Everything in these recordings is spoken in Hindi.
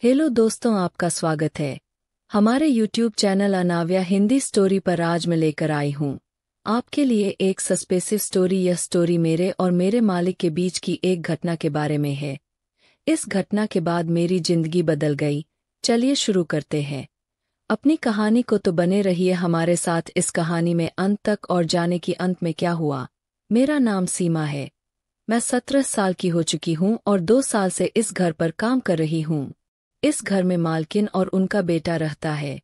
हेलो दोस्तों, आपका स्वागत है हमारे YouTube चैनल अनाव्या हिंदी स्टोरी पर। आज मैं लेकर आई हूँ आपके लिए एक सस्पेंसिव स्टोरी। यह स्टोरी मेरे और मेरे मालिक के बीच की एक घटना के बारे में है। इस घटना के बाद मेरी जिंदगी बदल गई। चलिए शुरू करते हैं अपनी कहानी को। तो बने रहिए हमारे साथ इस कहानी में अंत तक और जाने की अंत में क्या हुआ। मेरा नाम सीमा है। मैं 17 साल की हो चुकी हूँ और 2 साल से इस घर पर काम कर रही हूँ। इस घर में मालकिन और उनका बेटा रहता है,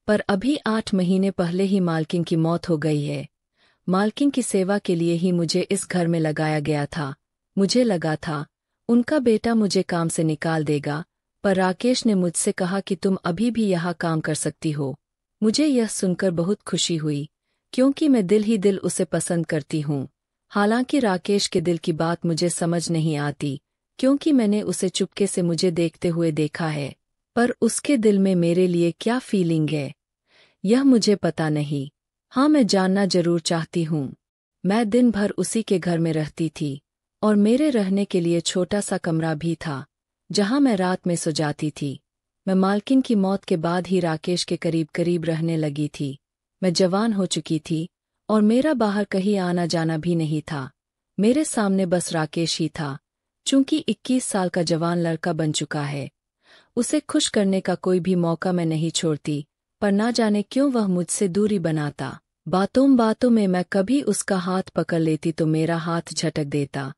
पर अभी 8 महीने पहले ही मालकिन की मौत हो गई है। मालकिन की सेवा के लिए ही मुझे इस घर में लगाया गया था। मुझे लगा था उनका बेटा मुझे काम से निकाल देगा, पर राकेश ने मुझसे कहा कि तुम अभी भी यहाँ काम कर सकती हो। मुझे यह सुनकर बहुत खुशी हुई, क्योंकि मैं दिल ही दिल उसे पसंद करती हूँ। हालांकि राकेश के दिल की बात मुझे समझ नहीं आती, क्योंकि मैंने उसे चुपके से मुझे देखते हुए देखा है, पर उसके दिल में मेरे लिए क्या फीलिंग है यह मुझे पता नहीं। हाँ, मैं जानना जरूर चाहती हूँ। मैं दिन भर उसी के घर में रहती थी और मेरे रहने के लिए छोटा सा कमरा भी था, जहाँ मैं रात में सो जाती थी। मैं मालकिन की मौत के बाद ही राकेश के करीब करीब रहने लगी थी। मैं जवान हो चुकी थी और मेरा बाहर कहीं आना जाना भी नहीं था। मेरे सामने बस राकेश ही था। चूंकि 21 साल का जवान लड़का बन चुका है, उसे खुश करने का कोई भी मौका मैं नहीं छोड़ती, पर ना जाने क्यों वह मुझसे दूरी बनाता। बातों बातों में मैं कभी उसका हाथ पकड़ लेती तो मेरा हाथ झटक देता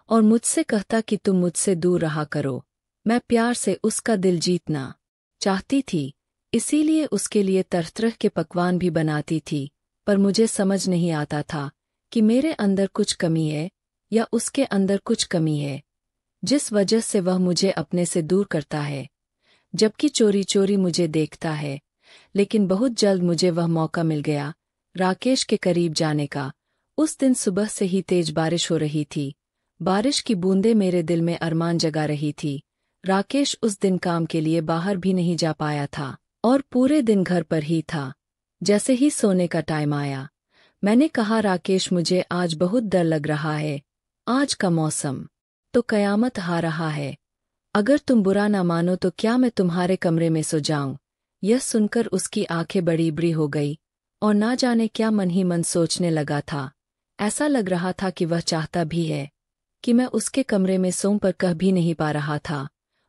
और मुझसे कहता कि तुम मुझसे दूर रहा करो। मैं प्यार से उसका दिल जीतना चाहती थी, इसीलिए उसके लिए तरह तरह के पकवान भी बनाती थी, पर मुझे समझ नहीं आता था कि मेरे अंदर कुछ कमी है या उसके अंदर कुछ कमी है, जिस वजह से वह मुझे अपने से दूर करता है, जबकि चोरी चोरी मुझे देखता है। लेकिन बहुत जल्द मुझे वह मौका मिल गया राकेश के करीब जाने का। उस दिन सुबह से ही तेज बारिश हो रही थी। बारिश की बूंदें मेरे दिल में अरमान जगा रही थी। राकेश उस दिन काम के लिए बाहर भी नहीं जा पाया था और पूरे दिन घर पर ही था। जैसे ही सोने का टाइम आया, मैंने कहा, राकेश मुझे आज बहुत डर लग रहा है। आज का मौसम तो कयामत आ रहा है। अगर तुम बुरा ना मानो तो क्या मैं तुम्हारे कमरे में सो जाऊं? यह सुनकर उसकी आंखें बड़ी बड़ी हो गई और ना जाने क्या मन ही मन सोचने लगा था। ऐसा लग रहा था कि वह चाहता भी है कि मैं उसके कमरे में सोऊं, पर कह भी नहीं पा रहा था।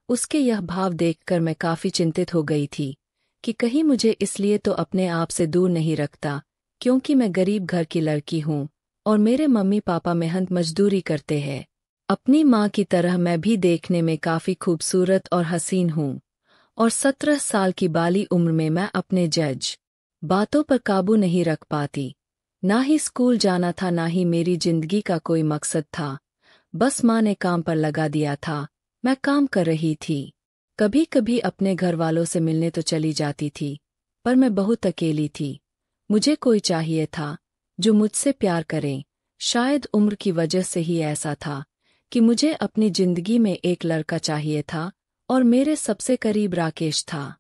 उसके यह भाव देखकर मैं काफी चिंतित हो गई थी कि कहीं मुझे इसलिए तो अपने आप से दूर नहीं रखता, क्योंकि मैं गरीब घर की लड़की हूँ और मेरे मम्मी पापा मेहनत मजदूरी करते हैं। अपनी माँ की तरह मैं भी देखने में काफी खूबसूरत और हसीन हूँ, और 17 साल की बाली उम्र में मैं अपने जज बातों पर काबू नहीं रख पाती। ना ही स्कूल जाना था, ना ही मेरी जिंदगी का कोई मकसद था। बस माँ ने काम पर लगा दिया था, मैं काम कर रही थी। कभी कभी अपने घर वालों से मिलने तो चली जाती थी, पर मैं बहुत अकेली थी। मुझे कोई चाहिए था जो मुझसे प्यार करे। शायद उम्र की वजह से ही ऐसा था कि मुझे अपनी जिंदगी में एक लड़का चाहिए था, और मेरे सबसे करीब राकेश था।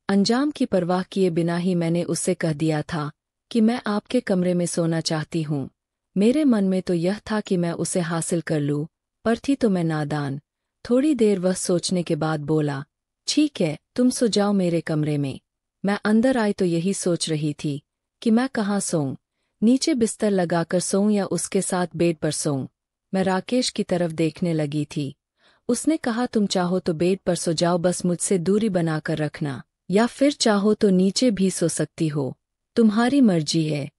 अंजाम की परवाह किए बिना ही मैंने उससे कह दिया था कि मैं आपके कमरे में सोना चाहती हूँ। मेरे मन में तो यह था कि मैं उसे हासिल कर लूँ, पर थी तो मैं नादान। थोड़ी देर वह सोचने के बाद बोला, ठीक है, तुम सो जाओ मेरे कमरे में। मैं अंदर आई तो यही सोच रही थी कि मैं कहाँ सोऊं, नीचे बिस्तर लगाकर सोऊं या उसके साथ बेड पर सोऊं। मैं राकेश की तरफ देखने लगी थी। उसने कहा, तुम चाहो तो बेड पर सो जाओ, बस मुझसे दूरी बनाकर रखना, या फिर चाहो तो नीचे भी सो सकती हो, तुम्हारी मर्जी है।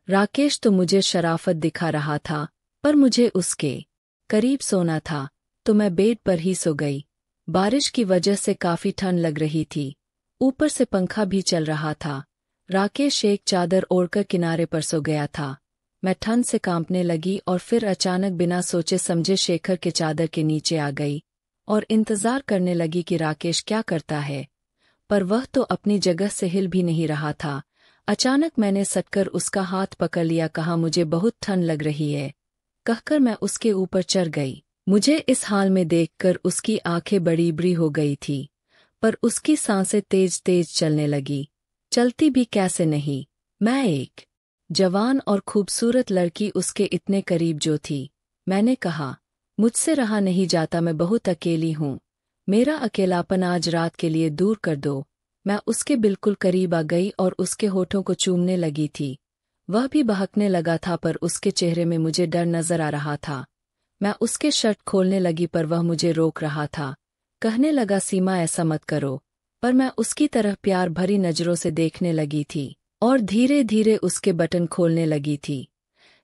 राकेश तो मुझे शराफत दिखा रहा था, पर मुझे उसके करीब सोना था, तो मैं बेड पर ही सो गई। बारिश की वजह से काफी ठंड लग रही थी, ऊपर से पंखा भी चल रहा था। राकेश एक चादर ओढ़कर किनारे पर सो गया था। मैं ठंड से कांपने लगी और फिर अचानक बिना सोचे समझे शेखर के चादर के नीचे आ गई और इंतजार करने लगी कि राकेश क्या करता है, पर वह तो अपनी जगह से हिल भी नहीं रहा था। अचानक मैंने सटकर उसका हाथ पकड़ लिया, कहा, मुझे बहुत ठंड लग रही है, कहकर मैं उसके ऊपर चढ़ गई। मुझे इस हाल में देखकर उसकी आंखें बड़ी बड़ी हो गई थी, पर उसकी सांसें तेज तेज चलने लगी। चलती भी कैसे नहीं, मैं एक जवान और खूबसूरत लड़की उसके इतने करीब जो थी। मैंने कहा, मुझसे रहा नहीं जाता, मैं बहुत अकेली हूँ, मेरा अकेलापन आज रात के लिए दूर कर दो। मैं उसके बिल्कुल करीब आ गई और उसके होठों को चूमने लगी थी। वह भी बहकने लगा था पर उसके चेहरे में मुझे डर नजर आ रहा था। मैं उसके शर्ट खोलने लगी पर वह मुझे रोक रहा था। कहने लगा, सीमा ऐसा मत करो। पर मैं उसकी तरफ प्यार भरी नजरों से देखने लगी थी और धीरे धीरे उसके बटन खोलने लगी थी।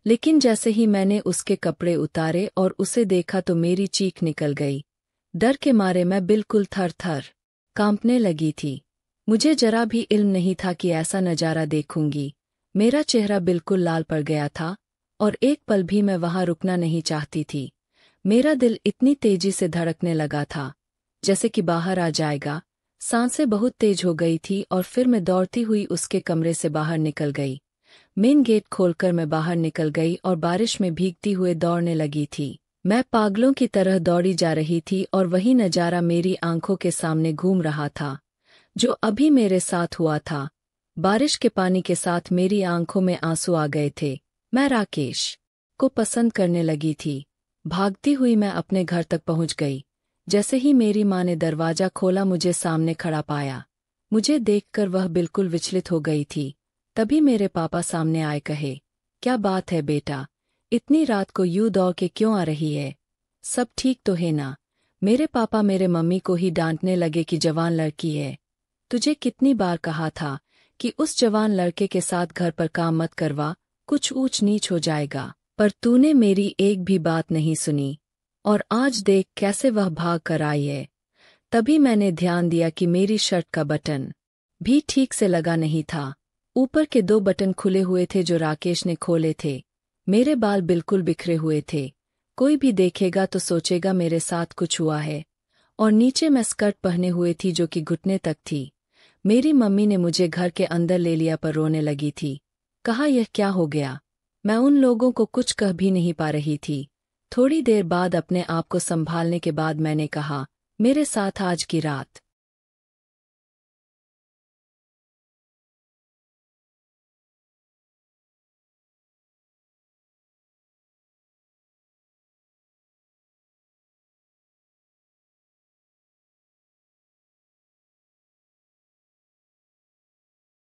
लेकिन जैसे ही मैंने उसके कपड़े उतारे और उसे देखा तो मेरी चीख निकल गई। डर के मारे मैं बिल्कुल थर थर कांपने लगी थी। मुझे जरा भी इल्म नहीं था कि ऐसा नजारा देखूंगी। मेरा चेहरा बिल्कुल लाल पड़ गया था और एक पल भी मैं वहां रुकना नहीं चाहती थी। मेरा दिल इतनी तेजी से धड़कने लगा था जैसे कि बाहर आ जाएगा। सांसें बहुत तेज हो गई थी और फिर मैं दौड़ती हुई उसके कमरे से बाहर निकल गई। मेन गेट खोलकर मैं बाहर निकल गई और बारिश में भीगती हुए दौड़ने लगी थी। मैं पागलों की तरह दौड़ी जा रही थी और वही नजारा मेरी आंखों के सामने घूम रहा था जो अभी मेरे साथ हुआ था। बारिश के पानी के साथ मेरी आंखों में आंसू आ गए थे। मैं राकेश को पसंद करने लगी थी। भागती हुई मैं अपने घर तक पहुंच गई। जैसे ही मेरी माँ ने दरवाजा खोला मुझे सामने खड़ा पाया। मुझे देखकर वह बिल्कुल विचलित हो गई थी। तभी मेरे पापा सामने आए। कहे, क्या बात है बेटा, इतनी रात को यूं दौड़ के क्यों आ रही है? सब ठीक तो है ना? मेरे पापा मेरे मम्मी को ही डांटने लगे कि जवान लड़की है। तुझे कितनी बार कहा था कि उस जवान लड़के के साथ घर पर काम मत करवा, कुछ ऊंच नीच हो जाएगा। पर तूने मेरी एक भी बात नहीं सुनी और आज देख कैसे वह भाग कर आई है। तभी मैंने ध्यान दिया कि मेरी शर्ट का बटन भी ठीक से लगा नहीं था। ऊपर के 2 बटन खुले हुए थे जो राकेश ने खोले थे। मेरे बाल बिल्कुल बिखरे हुए थे। कोई भी देखेगा तो सोचेगा मेरे साथ कुछ हुआ है। और नीचे मैं स्कर्ट पहने हुए थी जो कि घुटने तक थी। मेरी मम्मी ने मुझे घर के अंदर ले लिया पर रोने लगी थी। कहा, यह क्या हो गया? मैं उन लोगों को कुछ कह भी नहीं पा रही थी। थोड़ी देर बाद अपने आप को संभालने के बाद मैंने कहा, मेरे साथ आज की रात